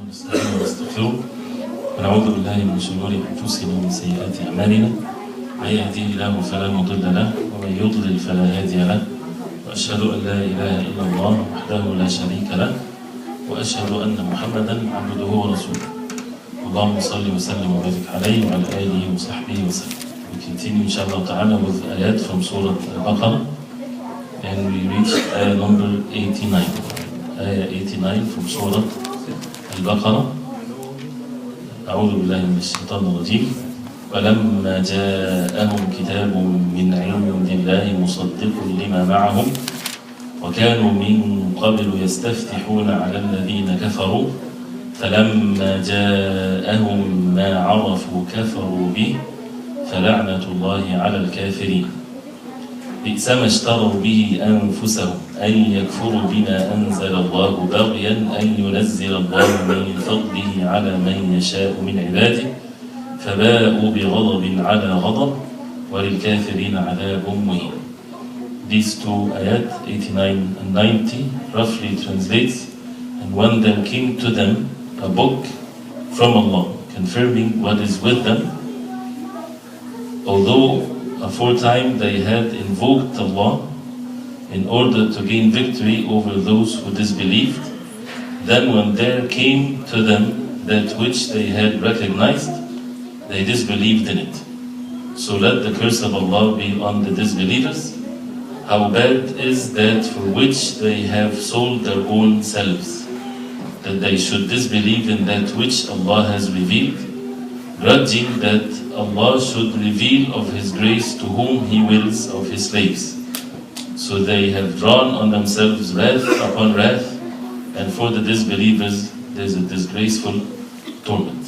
ونستعين ونستغفره ونعوذ بالله من شرور أنفسنا ومن سيئات أعمالنا من يهديه الله فلا مضل له ومن يضلل فلا هادي له وأشهد أن لا إله إلا الله وحده لا شريك له وأشهد أن محمدا عبده ورسوله اللهم صل وسلم وبارك عليه وعلى آله وصحبه وسلم. We continue inshallah ta'ala with ayat from Surah Al-Baqarah, and we reached ayah number 89. Ayah 89 from Surah Al-Baqarah. أعوذ بالله من الشيطان الرجيم. ولما جاءهم كتاب من عند الله مصدق لما معهم وكانوا من قبل يستفتحون على الذين كفروا فلما جاءهم ما عرفوا كفروا به فلعنة الله على الكافرين. بئس ما اشتروا به أنفسهم أن يكفروا بما أنزل الله بغيا أن ينزل الله من فضله على من يشاء من عباده فباءوا بغضب على غضب وللكافرين عذاب مهين. These two ayat, 89 and 90, roughly translates, and when there came to them a book from Allah confirming what is with them, although aforetime they had invoked Allah in order to gain victory over those who disbelieved, then when there came to them that which they had recognized, they disbelieved in it. So let the curse of Allah be on the disbelievers. How bad is that for which they have sold their own selves, that they should disbelieve in that which Allah has revealed, grudging that Allah should reveal of His grace to whom He wills of His slaves. So they have drawn on themselves wrath upon wrath, and for the disbelievers there is a disgraceful torment.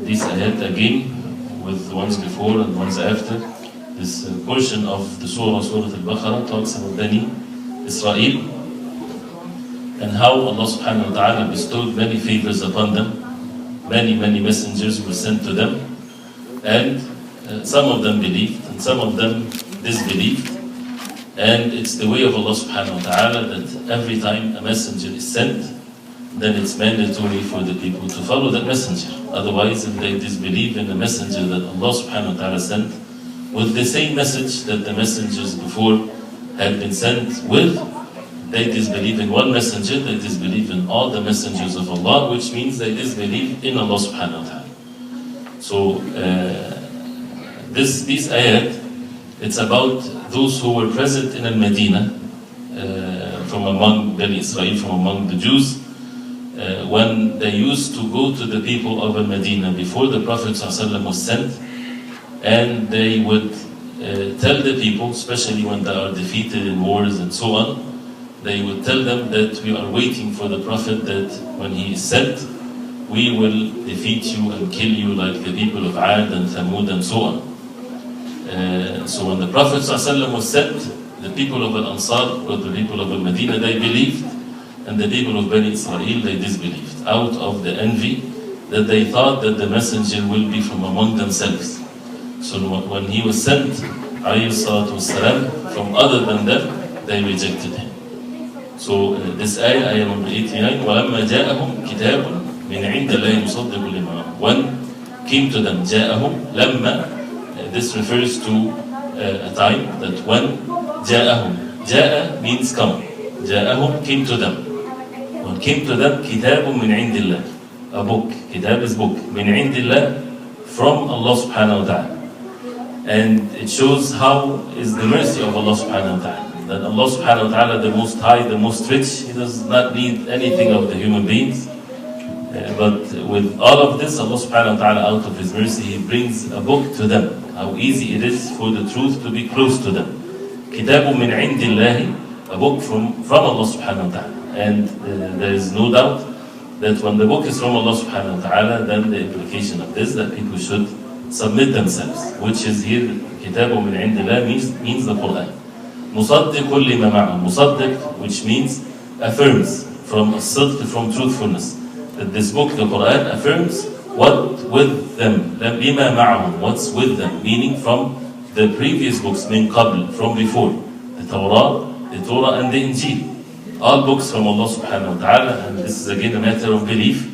This ayat again, with the ones before and ones after, this portion of the Surah Al-Baqarah talks about Bani Israel and how Allah subhanahu wa ta'ala bestowed many favors upon them. Many messengers were sent to them, and some of them believed and some of them disbelieved. And it's the way of Allah subhanahu wa ta'ala that every time a messenger is sent, then it's mandatory for the people to follow that messenger. Otherwise, if they disbelieve in the messenger that Allah subhanahu wa ta'ala sent with the same message that the messengers before had been sent with, they disbelieve in one messenger, they disbelieve in all the messengers of Allah, which means they disbelieve in Allah subhanahu wa ta'ala. So this ayat, it's about those who were present in Al-Medina from among Bani Israel, from among the Jews, when they used to go to the people of Al-Medina before the Prophet ﷺ was sent, and they would tell the people, especially when they are defeated in wars and so on, they would tell them that we are waiting for the Prophet, that when he is sent, we will defeat you and kill you like the people of Ad and Thamud and so on. So when the Prophet ﷺ was sent, the people of Al-Ansar, or the people of Al-Medina, they believed, and the people of Bani Israel, they disbelieved, out of the envy that they thought that the messenger will be from among themselves. So when he was sent, والسلام, from other than them, they rejected him. So this ayah number 89, وَلَمَّا جَاءَهُمْ كِتَابٌ مِنْ عِنْدَ اللَّهِ مُصَدِّقٌ لِمَا. When came to them, جَاءَهُمْ, لَمَّا, this refers to a time that when جَاءَهُمْ, جَاءَ means come, جَاءَهُمْ, came to them. When came to them, كِتَابٌ مِنْ عِنْدِ اللَّهِ, a book, kitab is book, مِنْ عِنْدِ اللَّهِ, from Allah subhanahu wa ta'ala. And it shows how is the mercy of Allah subhanahu wa ta'ala. That Allah subhanahu wa ta'ala, the most high, the most rich, He does not need anything of the human beings. But with all of this, Allah subhanahu wa ta'ala, out of His mercy, He brings a book to them. How easy it is for the truth to be close to them. Kitabun min indillahi, a book from Allah subhanahu wa ta'ala. And there is no doubt that when the book is from Allah subhanahu wa ta'ala, then the implication of this, that people should submit themselves, which is here, Kitabun min indillah means the Quran. مصدق لما معهم, مصدق, which means affirms, from as-sidq, from truthfulness, that this book, the Quran, affirms what with them, لما معهم, what's with them, meaning from the previous books, min qabl, from before, the Torah and the Injil. all books from Allah subhanahu wa ta'ala, and this is again a matter of belief,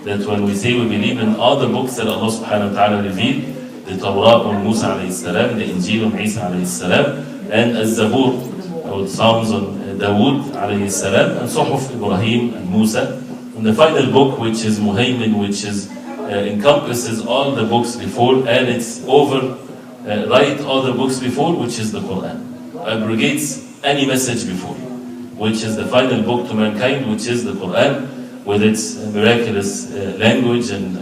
that when we say we believe in all the books that Allah subhanahu wa ta'ala revealed, the Torah on Musa alayhi salam, the Injil on Isa alayhi salam, and Az-Zabur, or Psalms on Dawood alayhi salam, and Suhuf Ibrahim and Musa, and the final book which is Muhaymin, which is encompasses all the books before, and it's overwrite all the books before, which is the Quran. Abrogates any message before, which is the final book to mankind, which is the Quran, with its miraculous language and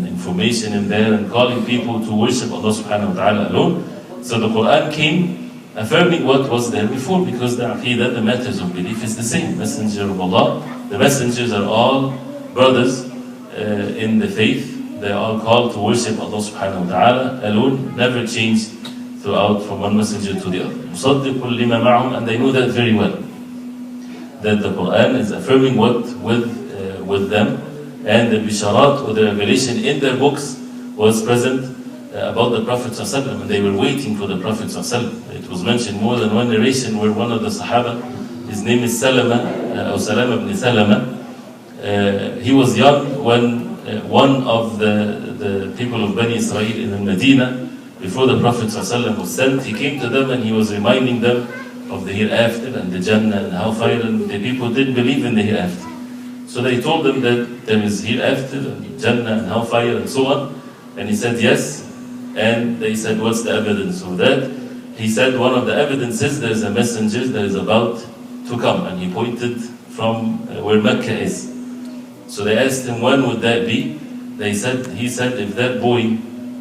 information in there, and calling people to worship Allah subhanahu wa ta'ala alone. So the Quran came affirming what was there before, because the aqidah, the matters of belief, is the same. Messenger of Allah, the messengers are all brothers in the faith. They are all called to worship Allah subhanahu wa ta'ala alone, never changed throughout from one messenger to the other. مُصَدِّقٌ لِمَا مَعَهُمْ, and they know that very well, that the Quran is affirming what with them, and the bisharat or the revelation in their books was present about the Prophet ﷺ, and they were waiting for the Prophet ﷺ. It was mentioned more than one narration where one of the Sahaba, his name is Salama, or Salama ibn Salama, he was young when one of the people of Bani Israel in Medina, before the Prophet ﷺ was sent, he came to them and he was reminding them of the hereafter and the Jannah and hellfire, and the people didn't believe in the hereafter. So they told him that there is hereafter and Jannah and hellfire and so on, and he said yes. And they said, what's the evidence of that? He said, one of the evidences, there's a messenger that is about to come, and he pointed from where Mecca is. So they asked him, when would that be? He said, if that boy,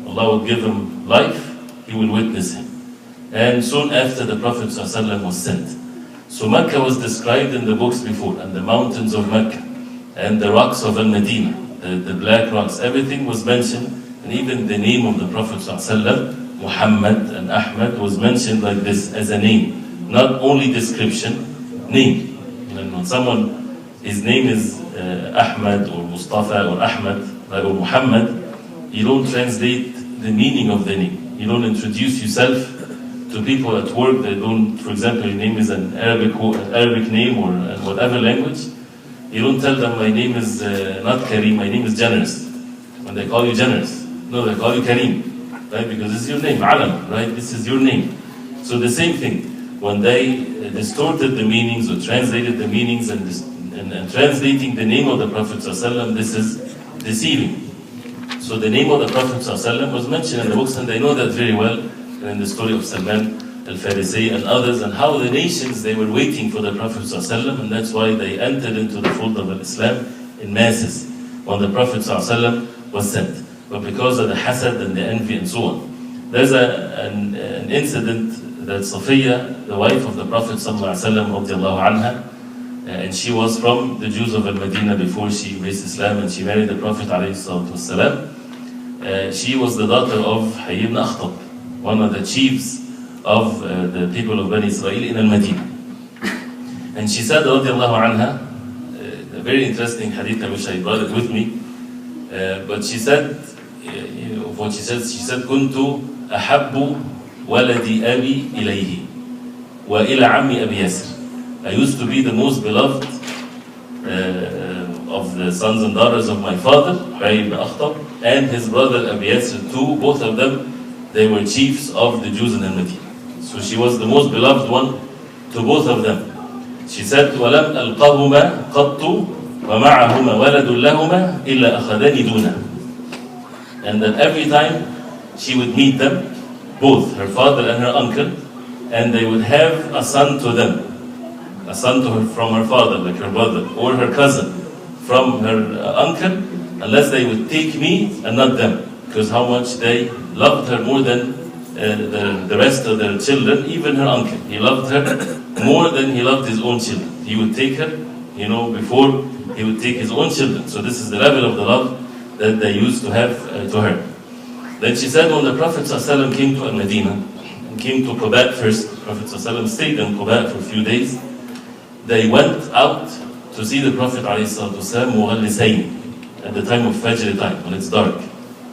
Allah would give him life, he will witness him. And soon after, the Prophet ﷺ was sent. So Mecca was described in the books before, and the mountains of Mecca, and the rocks of Al-Madinah, the black rocks, everything was mentioned, and even the name of the Prophet ﷺ, Muhammad and Ahmad, was mentioned like this as a name, not only description, name. And when someone, his name is Ahmad or Mustafa or Ahmad or Muhammad, you don't translate the meaning of the name. You don't introduce yourself to people at work that don't, for example, your name is an Arabic name or whatever language. You don't tell them, my name is not Kareem, my name is Generous. When they call you Generous, no, they call you Kareem, right? Because this is your name, Alam, right? This is your name. So the same thing, when they distorted the meanings or translated the meanings and translating the name of the Prophet ﷺ, this is deceiving. So the name of the Prophet ﷺ was mentioned in the books, and they know that very well, and in the story of Salman al-Farisi and others, and how the nations, they were waiting for the Prophet ﷺ, and that's why they entered into the fold of Islam in masses when the Prophet ﷺ was sent. But because of the hasad and the envy and so on. There's an incident that Safiya, the wife of the Prophet ﷺ, and she was from the Jews of Al-Madinah before she embraced Islam, and she married the Prophet ﷺ. She was the daughter of Hayy ibn Akhtab, one of the chiefs of the people of Bani Israel in Al-Madinah. And she said, radiallahu anha, a very interesting hadith, I wish I brought it with me, but she said, what she said, كنت أحب ولدي أبي إليه وإلى عمي أبي ياسر. I used to be the most beloved of the sons and daughters of my father, Hayy ibn Akhtab, and his brother Abi Yasir too. Both of them, they were chiefs of the Jews in Al-Madinah. So she was the most beloved one to both of them. She said, وَلَمْ أَلْقَهُمَا قَطُّ وَمَعَهُمَا وَلَدٌ لَهُمَا إِلَّا أَخَذَنِي دُونَهُ. And that every time she would meet them, both her father and her uncle, and they would have a son to them, a son to her from her father, like her brother, or her cousin from her uncle, unless they would take me and not them, because how much they loved her more than the rest of their children, even her uncle. He loved her more than he loved his own children. He would take her, before he would take his own children. So this is the level of the love that they used to have to her. Then she said, when the Prophet ﷺ came to Al-Madinah, and came to Quba first, the Prophet ﷺ stayed in Quba for a few days. They went out to see the Prophet ﷺ مُغَلِّسَيْنِ, at the time of Fajr time, when it's dark.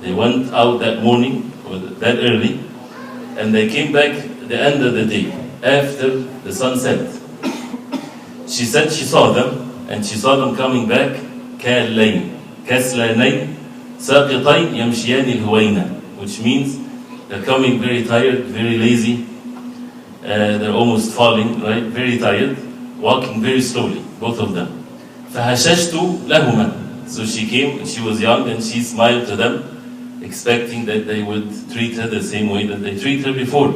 They went out that morning, or that early, and they came back at the end of the day, after the sun set. she said she saw them, and she saw them coming back كاللين كسلانين ساقطين يمشيان الهوينة, which means they're coming very tired, very lazy, they're almost falling, right? Very tired, walking very slowly, both of them. فهششت لهما. So she came, she was young, and she smiled to them, expecting that they would treat her the same way that they treated her before.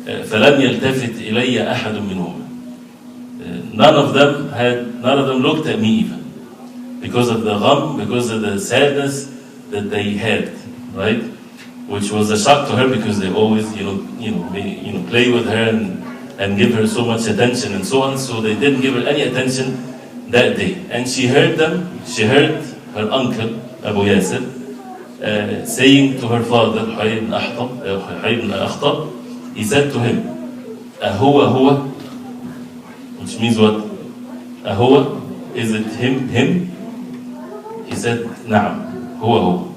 فلم يلتفت إلي أحد منهما. None of them looked at me even, because of the gham, because of the sadness that they had, right? Which was a shock to her, because they always, play with her and give her so much attention and so on. So they didn't give her any attention that day. And she heard them. She heard her uncle Abu Yasir saying to her father Huyay ibn Akhtab. He said to him, "Ahuwa huwa," which means what? Ahuwa, is it him? Him? He said, "Na'am, huwa huwa."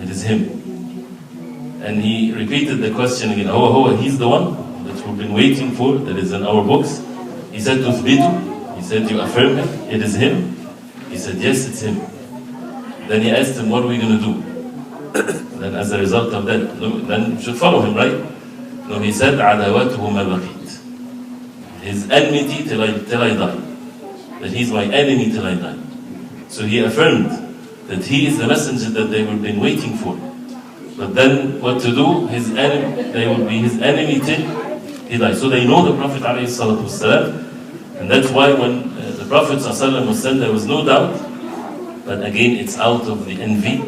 It is him. And he repeated the question again. Huwa huwa, he's the one that we've been waiting for, that is in our books. He said, "Tuthbitu." He said, "You affirm it? It is him?" He said, "Yes, it's him." Then he asked him, "What are we going to do?" Then as a result of that, then you should follow him, right? No, he said, "عداوته ما بقيت." His enmity till I die. That he's my enemy till I die. So he affirmed that he is the messenger that they were been waiting for. But then what to do? His enemy, they will be his enemy till he dies. So they know the Prophet ﷺ, and that's why when the Prophet ﷺ was sent, there was no doubt. But again, it's out of the envy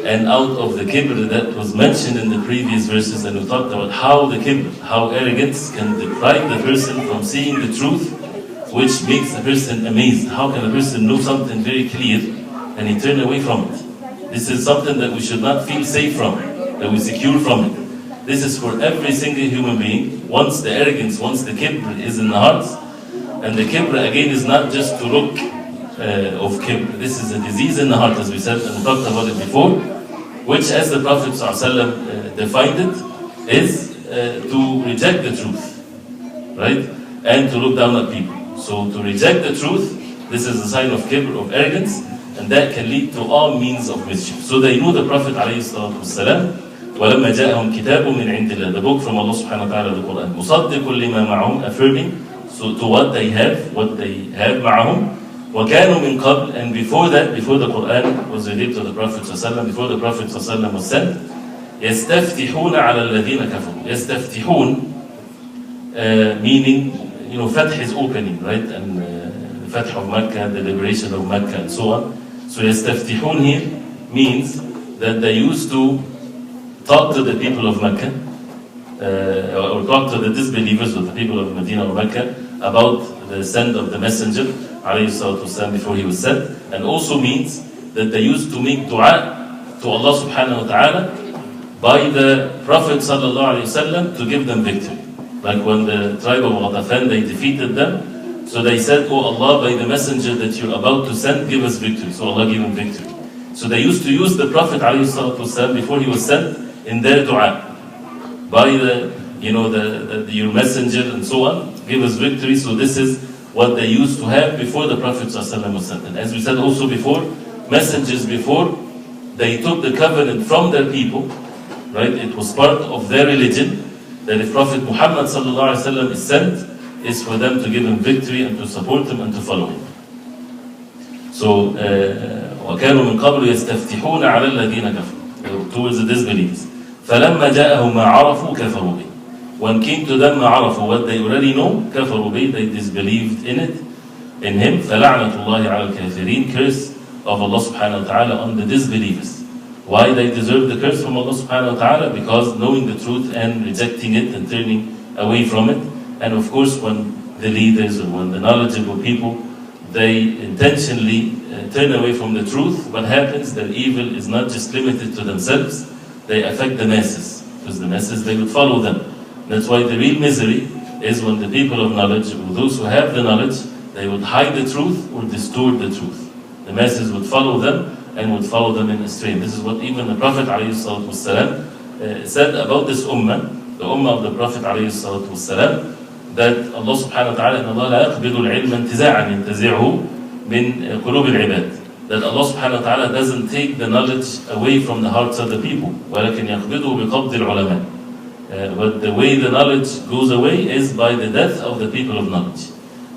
and out of the kibr that was mentioned in the previous verses, and we talked about how the kibr, how arrogance can deprive the person from seeing the truth, which makes the person amazed. How can a person know something very clear and he turn away from it? This is something that we should not feel safe from, that we secure from it. This is for every single human being. Once the arrogance, once the kibr is in the hearts, and the kibr again is not just to look of kibr. This is a disease in the heart, as we said, and we talked about it before, which, as the Prophet ﷺ defined it, is to reject the truth, right? And to look down at people. So to reject the truth, this is a sign of kibr, of arrogance, and that can lead to all means of mischief. So they knew the Prophet ﷺ, وَلَمَّا جَاءَهُمْ كِتَابٌ مِّنْ عِنْدِ اللَّهِ, the book from Allah subhanahu wa ta'ala, the Quran, مُصَدِّقٌ لِمَا مَعَهُمْ, affirming so to what they have معهم, وَكَانُوا مِنْ قَبْلِ, and before that, before the Quran was revealed to the Prophet ﷺ, before the Prophet ﷺ was sent, يَسْتَفْتِحُونَ عَلَى الَّذِينَ كَفَرُوا. يَسْتَفْتِحُون, meaning, Fath is opening, right? And the Fath of Makkah, the liberation of Makkah, and so on. So يَسْتَفْتِحُون here means that they used to talk to the people of Mecca, or talk to the disbelievers of the people of Medina or Mecca about the send of the messenger والسلام, before he was sent, and also means that they used to make dua to Allah subhanahu wa ta'ala by the Prophet sallallahu alayhi wasallam to give them victory. Like when the tribe of Ghatafan, they defeated them, so they said, "Oh Allah, by the messenger that you're about to send, give us victory." So Allah gave them victory. So they used to use the Prophet ﷺ before he was sent in their dua, by your messenger and so on, give us victory. So this is what they used to have before the Prophet ﷺ was sent. And as we said also before, messengers before, they took the covenant from their people, right? It was part of their religion that if Prophet Muhammad ﷺ is sent, is for them to give him victory and to support him and to follow him. So وَكَانُوا مِنْ قَبْلُ يَسْتَفْتِحُونَ عَلَى الَّذِينَ كَفَرُوا, towards the disbelievers. فَلَمَّا جَاءَهُمْ مَا عَرَفُوا كَفَرُوا بِهِ. When came to them مَا عَرَفُوا, what they already know, كَفَرُوا بِهِ, they disbelieved in it, in him. فَلَعْنَةُ اللَّهِ عَلَى الْكَافِرِينَ, curse of Allah subhanahu wa ta'ala on the disbelievers. Why they deserve the curse from Allah subhanahu wa ta'ala? Because knowing the truth and rejecting it and turning away from it. And of course, when the leaders or when the knowledgeable people, they intentionally turn away from the truth, what happens? Their evil is not just limited to themselves, they affect the masses. Because the masses, they would follow them. That's why the real misery is when the people of knowledge, or those who have the knowledge, they would hide the truth or distort the truth. The masses would follow them and would follow them in astray. This is what even the Prophet ﷺ said about this ummah, the ummah of the Prophet ﷺ, that Allah subhanahu wa ta'ala إن الله لا يقبض العلم انتزاعا ينتزعه من قلوب العباد. That Allah subhanahu wa ta'ala doesn't take the knowledge away from the hearts of the people. ولكن يقبضه بقبض العلماء. But the way the knowledge goes away is by the death of the people of knowledge.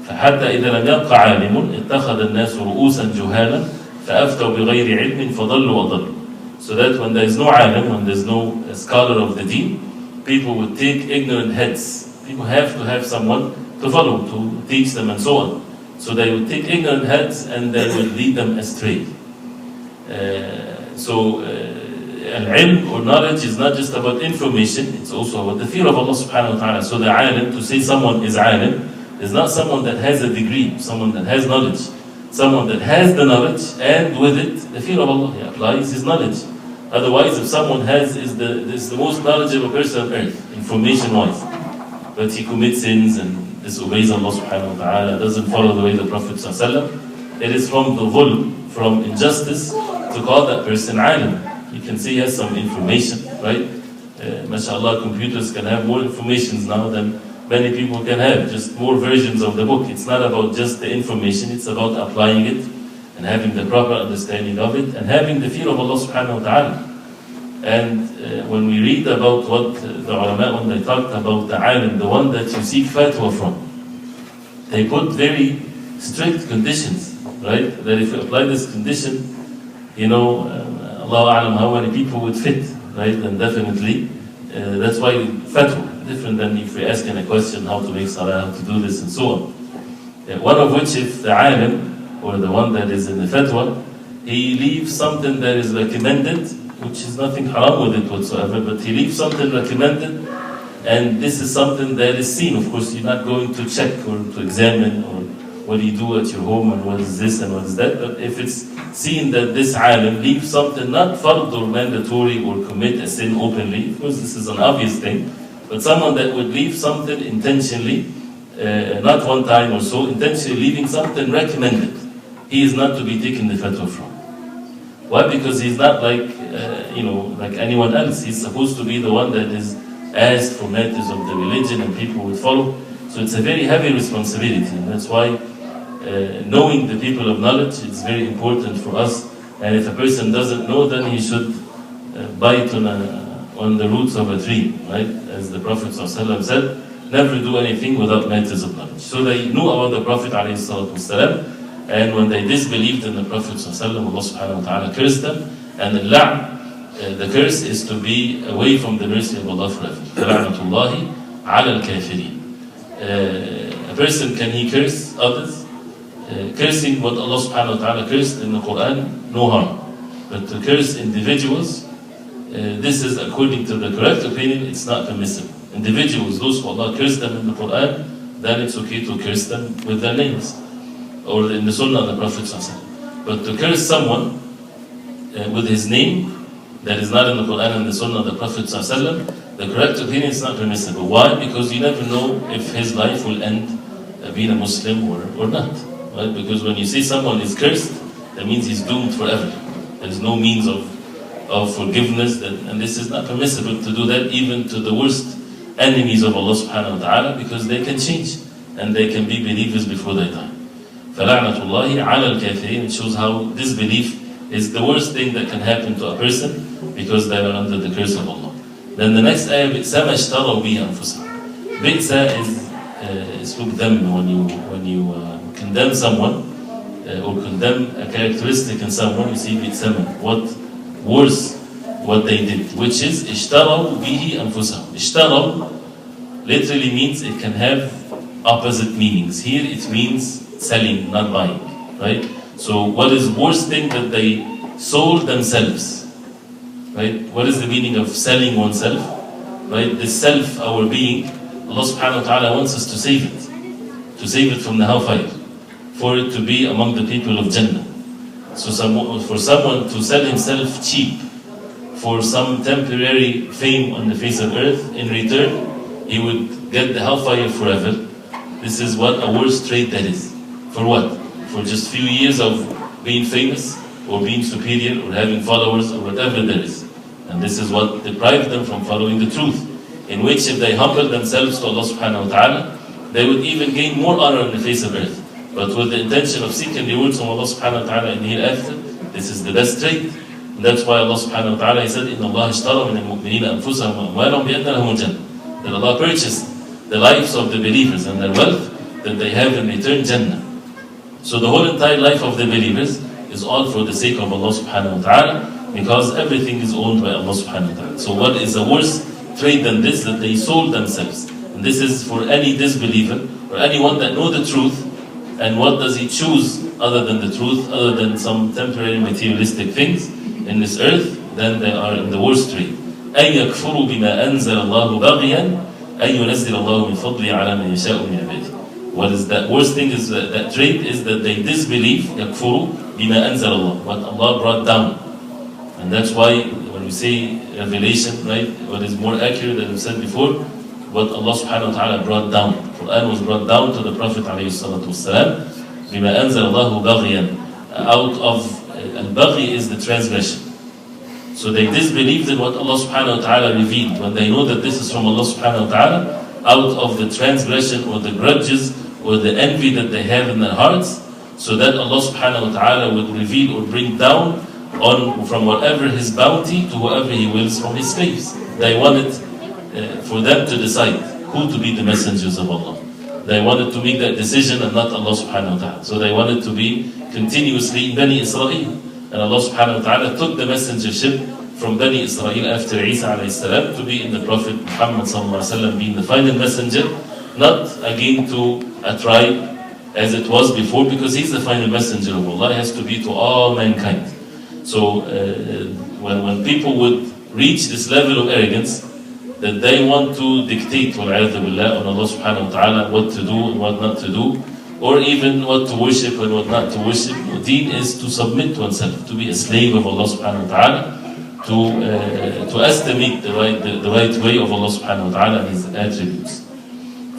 فحتى إذا لم يبق عالم اتخذ الناس رؤوسا جهالا فأفتوا بغير علم فضلوا وضلوا. So that when there is no alim, when there is no scholar of the deen, people would take ignorant heads. People have to have someone to follow, to teach them and so on. So they would take ignorant heads and they would lead them astray. Al-ilm or knowledge is not just about information, it's also about the fear of Allah subhanahu wa ta'ala. So the alim, to say someone is alim, is not someone that has a degree, someone that has knowledge. Someone that has the knowledge and with it the fear of Allah. He applies his knowledge. Otherwise, if someone is the most knowledgeable person on earth, information-wise, but he commits sins and disobeys Allah subhanahu wa ta'ala, doesn't follow the way of the Prophet sallallahu alaihi wasallam, it is from the dhulm, from injustice, to call that person alim. You can say he has some information, right? MashaAllah, computers can have more information now than many people can have, just more versions of the book. It's not about just the information, it's about applying it and having the proper understanding of it and having the fear of Allah subhanahu wa ta'ala. And when we read about what the ulama, when they talked about the alim, the one that you seek fatwa from, they put very strict conditions, right? That if you apply this condition, Allah alam how many people would fit, right? And definitely, that's why fatwa, different than if we're asking a question, how to make salah, how to do this and so on. One of which, if the alim, or the one that is in the fatwa, he leaves something that is recommended, which is nothing haram with it whatsoever, but he leaves something recommended, and this is something that is seen. Of course, you're not going to check or to examine, or what do you do at your home, and what is this and what is that, but if it's seen that this alim leaves something not fard or mandatory or commit a sin openly, of course this is an obvious thing, but someone that would leave something intentionally, not one time or so, intentionally leaving something recommended, he is not to be taken the fatwa from. Why? Because he's not like anyone else. He's supposed to be the one that is asked for matters of the religion and people would follow. So it's a very heavy responsibility, and that's why knowing the people of knowledge is very important for us. And if a person doesn't know, then he should bite on the roots of a tree, right? As the Prophet ﷺ said, never do anything without matters of knowledge. So they knew about the Prophet ﷺ, and when they disbelieved in the Prophet ﷺ, Allah subhanahu wa ta'ala cursed them, and the curse is to be away from the mercy of Allah forever. فَلَعْنَةُ عَلَى الْكَافِرِينَ. A person, can he curse others? Cursing what Allah subhanahu wa ta'ala cursed in the Quran, no harm. But to curse individuals, this is according to the correct opinion, it's not permissible. Individuals, those who Allah cursed them in the Quran, then it's okay to curse them with their names, or in the Sunnah of the Prophet ﷺ. But to curse someone with his name, that is not in the Quran and the Sunnah of the Prophet ﷺ, the correct opinion is not permissible. Why? Because you never know if his life will end being a Muslim or not. Right? Because when you say someone is cursed, that means he's doomed forever. There is no means of forgiveness, and this is not permissible to do that even to the worst enemies of Allah subhanahu wa ta'ala, because they can change and they can be believers before they die. فَلَعْنَةُ اللَّهِ عَلَى الْكَافِرِينَ. It shows how disbelief is the worst thing that can happen to a person, because they are under the curse of Allah. Then the next ayah, بِئْسَ مَا اشْتَرَوْا بِهِ أَنفُسَهُمْ. بِئْسَ is them when you condemn someone or condemn a characteristic in someone, you see بِئْسَ, what worse what they did, which is اشْتَرَوْا بِهِ أَنفُسَهُمْ. اشْتَرَوْا literally means, it can have opposite meanings. Here it means selling, not buying, right? So what is worst thing? That they sold themselves, right? What is the meaning of selling oneself, right? The self, our being, Allah subhanahu wa ta'ala wants us to save it from the hellfire, for it to be among the people of Jannah. So for someone to sell himself cheap for some temporary fame on the face of earth, in return he would get the hellfire forever. This is what a worse trade that is. For what? For just few years of being famous, or being superior, or having followers, or whatever there is. And this is what deprived them from following the truth, in which if they humble themselves to Allah subhanahu wa ta'ala, they would even gain more honor on the face of earth. But with the intention of seeking rewards from Allah subhanahu wa ta'ala in the hereafter, this is the best trade. And that's why Allah subhanahu wa ta'ala, He said, إِنَّ اللَّهَ اشْتَرَى مِنَ الْمُؤْمِنِينَ أَنفُسَهُمْ وَأَمْوَالَهُمْ بِأَنَّ لَهُمُ الْجَنَّةَ. That Allah purchased the lives of the believers and their wealth that they have in return Jannah. So the whole entire life of the believers is all for the sake of Allah subhanahu wa ta'ala, because everything is owned by Allah subhanahu wa ta'ala. So what is a worse trade than this? That they sold themselves. And this is for any disbeliever or anyone that knows the truth. And what does he choose other than the truth, other than some temporary materialistic things in this earth? Then they are in the worst trade. أَن يَكْفُرُوا بِمَا أَنزَلَ اللَّهُ بَغْيًا أَن يُنَزِّلَ اللَّهُ مِنْ فَضْلِهِ عَلَى مَنْ يَشَاءُ مِنْ عِبَادِهِ. What is that worst thing is that trait is that they disbelieve يَكْفُرُوا بِمَا أَنزَلَ اللَّهُ, what Allah brought down. And that's why when we say revelation, right, what is more accurate than we said before, what Allah subhanahu wa ta'ala brought down. Quran was brought down to the Prophet alayhi salatu wasalam. بِمَا أَنزَلَ اللَّهُ بَغْيًا. Out of al-baghi is the transgression. So they disbelieved in what Allah subhanahu wa ta'ala revealed. When they know that this is from Allah subhanahu wa ta'ala, out of the transgression or the grudges or the envy that they have in their hearts, so that Allah subhanahu wa ta'ala would reveal or bring down on from whatever His bounty to whoever He wills from His slaves. They wanted for them to decide who to be the messengers of Allah. They wanted to make that decision and not Allah subhanahu wa ta'ala. So they wanted to be continuously in Bani Israel. And Allah subhanahu wa ta'ala took the messengership from Bani Israel after Isa alayhi salam to be in the Prophet Muhammad sallallahu alayhi wa sallam being the final messenger, not again to a tribe as it was before, because he's the final messenger of Allah. It has to be to all mankind. So when people would reach this level of arrogance that they want to dictate wal-'iyadhu billah on Allah subhanahu wa ta'ala what to do and what not to do, or even what to worship and what not to worship, deen is to submit oneself, to be a slave of Allah subhanahu wa ta'ala, to estimate the right way of Allah subhanahu wa ta'ala and His attributes.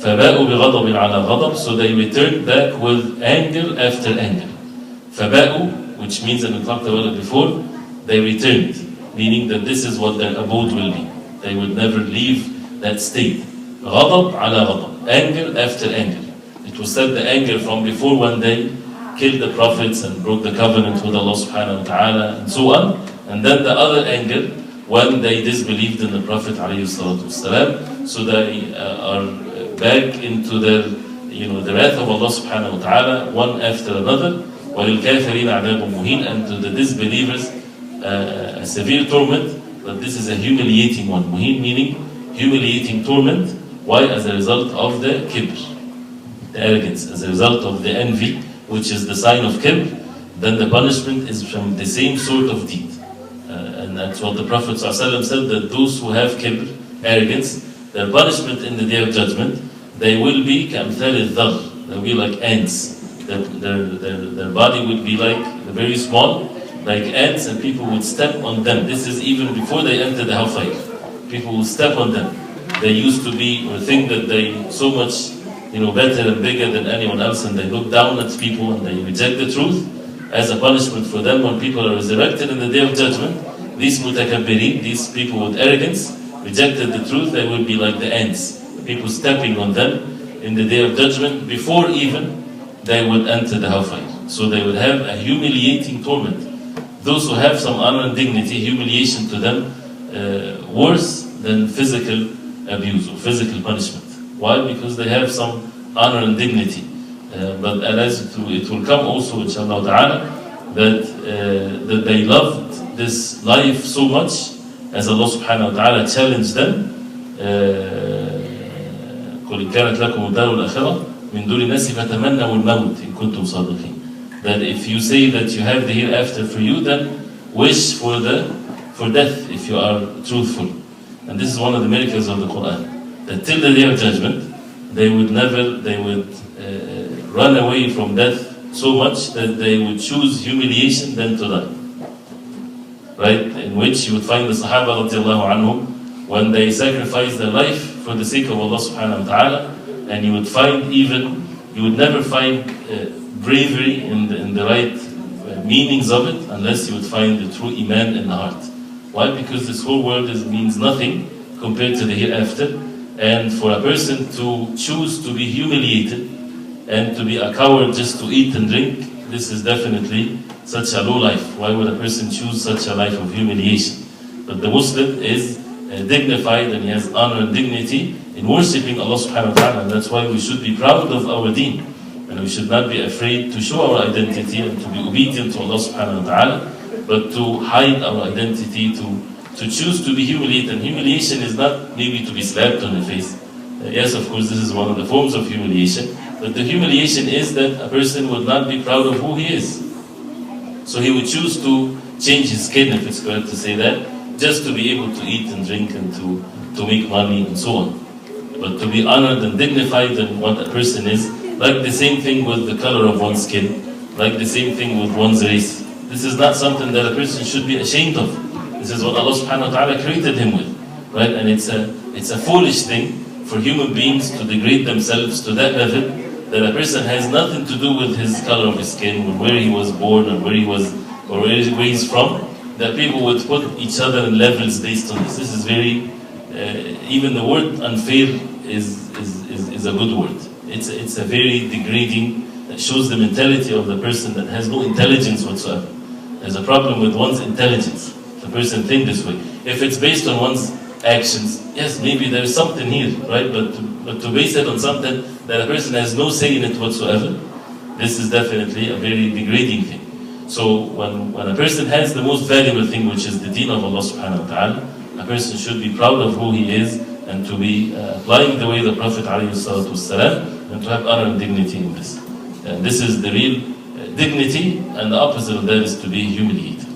فَبَاءُوا بِغَضَبٍ عَلَى غَضَبٍ. So they returned back with anger after anger. فَبَاءُوا, which means, and we talked about it before, they returned, meaning that this is what their abode will be. They would never leave that state. غَضَبْ عَلَى غَضَبٍ, anger after anger. It was said the anger from before when they killed the prophets and broke the covenant with Allah subhanahu wa ta'ala and so on. And then the other anger when they disbelieved in the Prophet alayhi salatu wasalam. So they are back into the wrath of Allah subhanahu wa ta'ala, one after another. وَلِلْكَافِرِينَ عَذَابٌ مُهِينٌ. And to the disbelievers a severe torment, but this is a humiliating one. Muhin meaning humiliating torment. Why? As a result of the kibr, the arrogance, as a result of the envy, which is the sign of kibr. Then the punishment is from the same sort of deed. And that's what the Prophet ﷺ said, that those who have kibr, arrogance, their punishment in the Day of Judgment, they will be كَأَمْثَالِ الذَّرِّ. They will be like ants. Their body would be like very small, like ants, and people would step on them. This is even before they enter the hellfire. People would step on them. They used to be, or think that they so much better and bigger than anyone else, and they look down at people and they reject the truth. As a punishment for them, when people are resurrected in the Day of Judgment, these mutakabbirin, these people with arrogance, rejected the truth, they will be like the ants. People stepping on them in the Day of Judgment before even they would enter the hellfire. So they would have a humiliating torment. Those who have some honor and dignity, humiliation to them worse than physical abuse or physical punishment. Why? Because they have some honor and dignity. But as it will come also, inshallah ta'ala, that they loved this life so much, as Allah subhanahu wa ta'ala challenged them, قُلْ كَانَتْ لَكُمُ الدَّارُ الْآخِرَةُ مِنْ دُونِ النَّاسِ فَتَمَنَّوُا الْمَوْتِ إِن كُنْتُمْ صَادِقِينَ. That if you say that you have the hereafter for you, then wish for death if you are truthful. And this is one of the miracles of the Quran, that till the Day of Judgment, they would run away from death so much that they would choose humiliation than to die. Right? In which you would find the Sahaba radiallahu anhum, when they sacrificed their life for the sake of Allah subhanahu wa ta'ala, and you would never find bravery in the right meanings of it unless you would find the true iman in the heart. Why? Because this whole world means nothing compared to the hereafter, And for a person to choose to be humiliated and to be a coward just to eat and drink, this is definitely such a low life. Why would a person choose such a life of humiliation? But the Muslim is dignified and he has honor and dignity in worshipping Allah subhanahu wa ta'ala. And that's why we should be proud of our deen. And we should not be afraid to show our identity and to be obedient to Allah subhanahu wa ta'ala, but to hide our identity, to choose to be humiliated. And humiliation is not maybe to be slapped on the face. Yes, of course, this is one of the forms of humiliation. But the humiliation is that a person would not be proud of who he is. So he would choose to change his skin, if it's correct to say that, just to be able to eat and drink and to make money and so on. But to be honored and dignified in what a person is, like the same thing with the color of one's skin, like the same thing with one's race. This is not something that a person should be ashamed of. This is what Allah subhanahu wa ta'ala created him with. Right? And it's a foolish thing for human beings to degrade themselves to that level, that a person has nothing to do with his color of his skin, or where he was born, or where he's from, that people would put each other in levels based on this. This is very, even the word unfair is a good word. It's a very degrading, that shows the mentality of the person that has no intelligence whatsoever. There's a problem with one's intelligence. The person thinks this way. If it's based on one's actions, yes, maybe there's something here, right? But to base it on something that a person has no say in it whatsoever, this is definitely a very degrading thing. So when a person has the most valuable thing, which is the deen of Allah subhanahu wa ta'ala, a person should be proud of who he is and to be applying the way the Prophet ﷺ, and to have honor and dignity in this. And this is the real dignity, and the opposite of that is to be humiliated.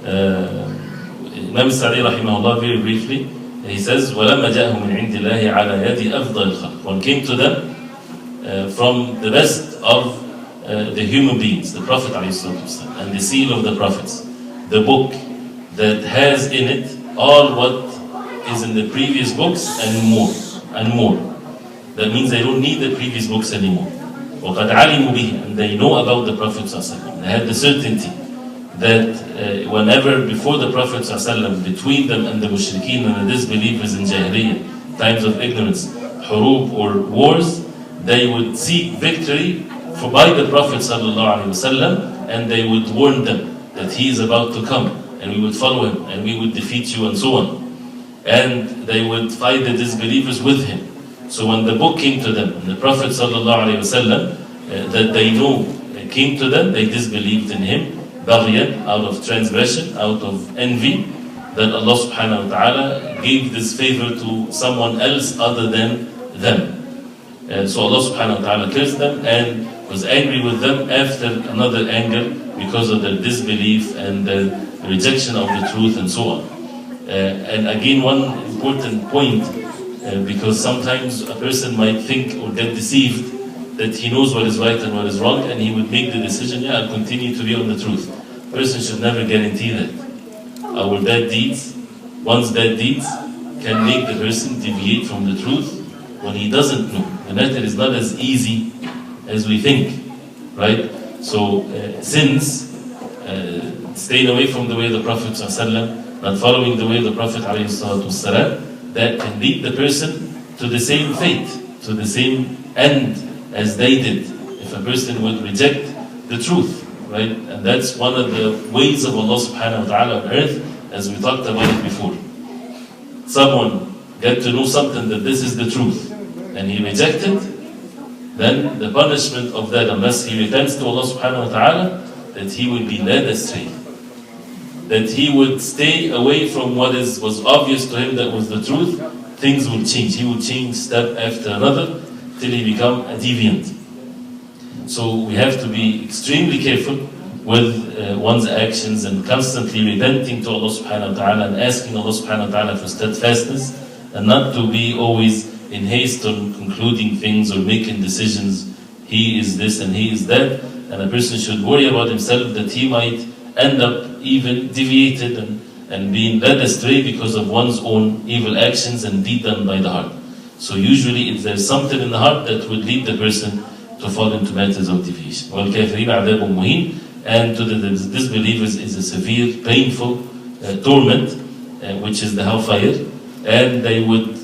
Imam Sa'di rahimahullah, very briefly, he says, وَلَمَّا جَاءَهُ مِنْ عِنْدِ اللَّهِ عَلَى يَدِ أَفْضَلِ الْخَلْقِ. One came to them from the best of the human beings, the Prophet ﷺ, and the seal of the prophets, the book that has in it all what is in the previous books and more, and more. That means they don't need the previous books anymore. وَقَدْ عَلِمُوا بِهِ, and they know about the Prophet ﷺ. They had the certainty that whenever before the Prophet ﷺ, between them and the mushrikeen and the disbelievers in Jahiliyyah, times of ignorance, hurub or wars, they would seek victory by the Prophet ﷺ, and they would warn them that he is about to come, and we would follow him, and we would defeat you, and so on. And they would fight the disbelievers with him. So when the book came to them, and the Prophet ﷺ, that they know came to them, they disbelieved in him, baghyan, out of transgression, out of envy, that Allah subhanahu wa ta'ala gave this favor to someone else other than them. And so Allah subhanahu wa ta'ala cursed them and was angry with them after another anger because of their disbelief and their rejection of the truth and so on. And again, one important point, because sometimes a person might think or get deceived that he knows what is right and what is wrong, and he would make the decision, yeah, I'll continue to be on the truth. A person should never guarantee that. Our bad deeds, one's bad deeds, can make the person deviate from the truth when he doesn't know. The matter is not as easy as we think, right? So sins, staying away from the way of the Prophet ﷺ, not following the way of the Prophet ﷺ, that can lead the person to the same fate, to the same end as they did, if a person would reject the truth, right? And that's one of the ways of Allah subhanahu wa ta'ala on earth, as we talked about it before. Someone get to know something that this is the truth, and he rejected, then the punishment of that, unless he repents to Allah subhanahu wa ta'ala, that he would be led astray. That he would stay away from what was obvious to him that was the truth, things will change. He would change step after another till he become a deviant. So we have to be extremely careful with one's actions and constantly repenting to Allah subhanahu wa ta'ala and asking Allah subhanahu wa ta'ala for steadfastness, and not to be always in haste on concluding things or making decisions. He is this and he is that, and a person should worry about himself that he might end up even deviated and being led astray because of one's own evil actions and deed done by the heart. So usually if there's something in the heart that would lead the person to fall into matters of deviation. وَالْكَافِرِينَ عَذَابٌ مُهِينٌ, and to the disbelievers is a severe, painful torment, which is the hellfire, and they would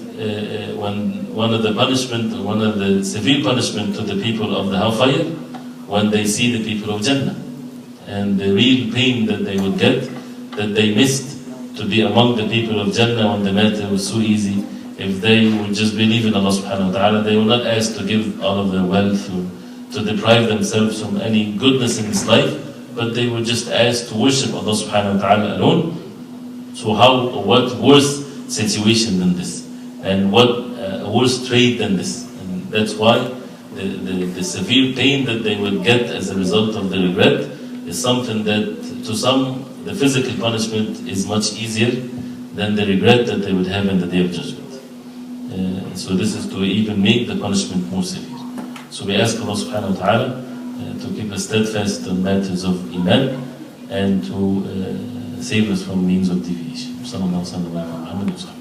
when one of the punishment, or one of the severe punishment to the people of the hellfire, when they see the people of Jannah, and the real pain that they would get, that they missed to be among the people of Jannah when the matter was so easy. If they would just believe in Allah subhanahu wa ta'ala, they will not ask to give all of their wealth or to deprive themselves from any goodness in this life, but they would just ask to worship Allah subhanahu wa ta'ala alone. So what worse situation than this? And what worse trait than this? And that's why the severe pain that they would get as a result of the regret is something that to some, the physical punishment is much easier than the regret that they would have in the Day of Judgment. So this is to even make the punishment more severe. So we ask Allah subhanahu wa ta'ala to keep us steadfast on matters of Iman and to save us from means of deviation. Sallallahu alaihi wa sallam.